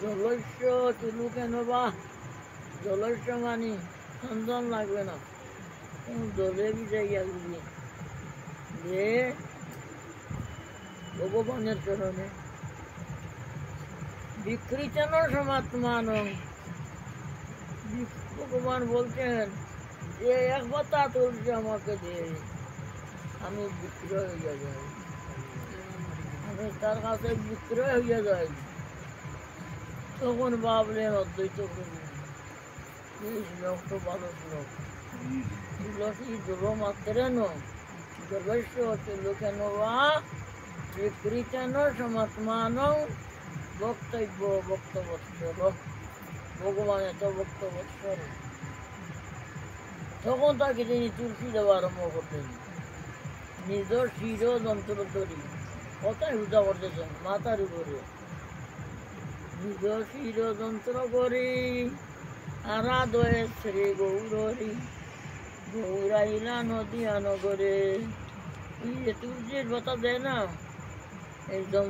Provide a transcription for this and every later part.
জলস্য তুলু কেন বা জলস্য মানি সন্তান লাগবে না, জলে ভিজে গেলি যে ভগবানের চরণে বিকৃতন সমাত্মান। ভগবান বলছেন যে এক পাতা তুলসী আমাকে দে, আমি বিক্রয় হইয়া যাই, আমি তার কাছে বিক্রয় হইয়া যাই। তখন ভাবলেন অদ্বৈত প্রভু, এই শ্লোক তো ভালো শ্লোক, তুলসী জল মাত্রেন জলস্য তুলুকেন বা বিকৃতেন সমাত্মান বক্তব্য বক্তবৎসর। ভগবান এত বক্তবৎসর, তখন তাকে তিনি তুলসী দেওয়া আরম্ভ করতেন। নিজ শির যন্ত্র ধরি, কথায় উদা করতেছেন মাথার উপরে, নিজ শির যন্ত্র করি আরাধয়ে শ্রী গৌরী, গৌরাইলা নদী আনগরে। এই যে তুলসীর পাতা দেয় না, একদম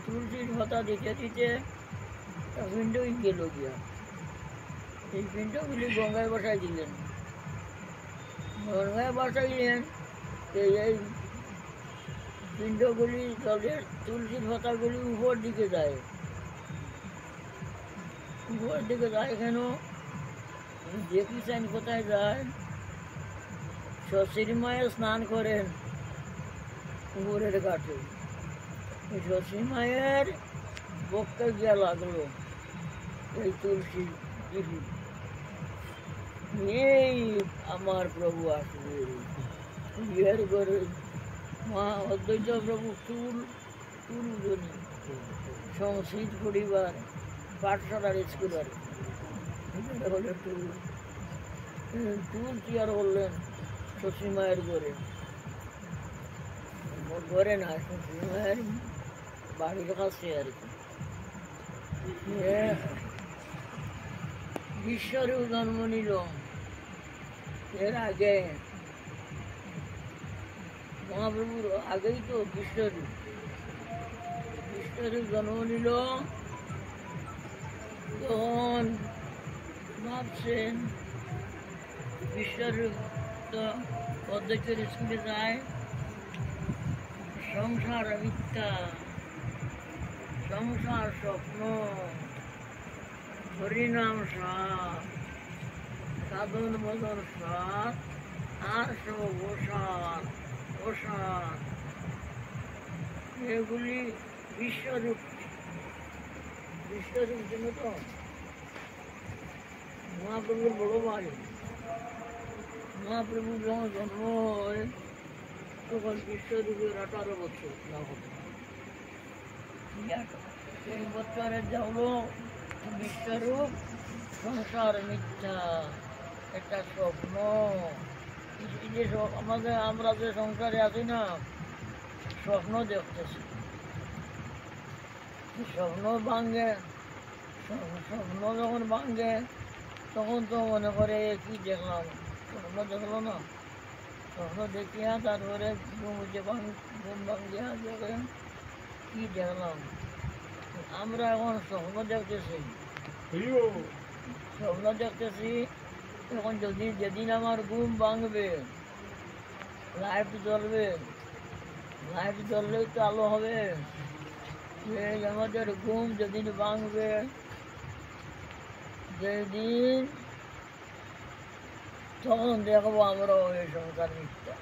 তুলসীর পাতা দিতে দিতে পিণ্ডই গেল গিয়া, এই পিণ্ডগুলি গঙ্গায় বসাই দিলেন। গঙ্গায় বসাইলেন, এই পিণ্ডগুলি জলের তুলসীর পাতাগুলি উপর দিকে যায়, উপর দিকে যায় কেন? দেখেছেন কোথায় যায়? শ্বশুর মায়ে স্নান করেন উপরের ঘাটে, শ্বশুর মায়ের বক্ষে গিয়া লাগলো এই তুলসী দিদি, এই আমার প্রভু আসবে। বিয়ের করে মা অদ্বৈত প্রভু তুলজনী সংস্কৃত পরিবার পাঠশালার স্কুলের হলে তুল চেয়ার করলেন শ্বশুর মায়ের ঘরে, ঘরে না শ্বশুর মায়ের বাড়ির কাছে আর কি। ঈশ্বরেও জন্ম নিল, এর আগে মহাপ্রভুর আগেই তো বিশ্বরূপ জন্ম নিল। তখন ভাবছেন বিশ্বরূপ তো অধ্যক্ষের স্কুলে যায়, সংসার মিথ্যা, সংসার স্বপ্ন, হরিনাম সার, সাধন ভজন সার, আর সব ওষার ওষার, এগুলি বিশ্বরূপ জন্য তো মহাপ্রভুর বড় ভাই। মহাপ্রভু যখন জন্ম হয় তখন বিশ্বরূপের 18 বছর না হতো, সেই বছরের হলো বিশ্বরূপ সংসার মিথ্যা, একটা স্বপ্ন। যে আমরা যে সংসারে আছি না, স্বপ্ন দেখতেছি, স্বপ্ন ভাঙ্গে, স্বপ্ন যখন ভাঙ্গে তখন তো মনে করে কি দেখলাম, স্বপ্ন দেখলো না, স্বপ্ন দেখিয়া তারপরে ঘুম ভাঙ্গিয়া দেখে কি দেখলাম। আমরা এখন স্বপ্ন দেখতেছি, এখন যেদিন আমার ঘুম ভাঙবে, লাইট জ্বললেই তো আলো হবে। আমাদের ঘুম যেদিন ভাঙবে, যেদিন তখন দেখবো আমরা ওই সংসার মিথ্যা।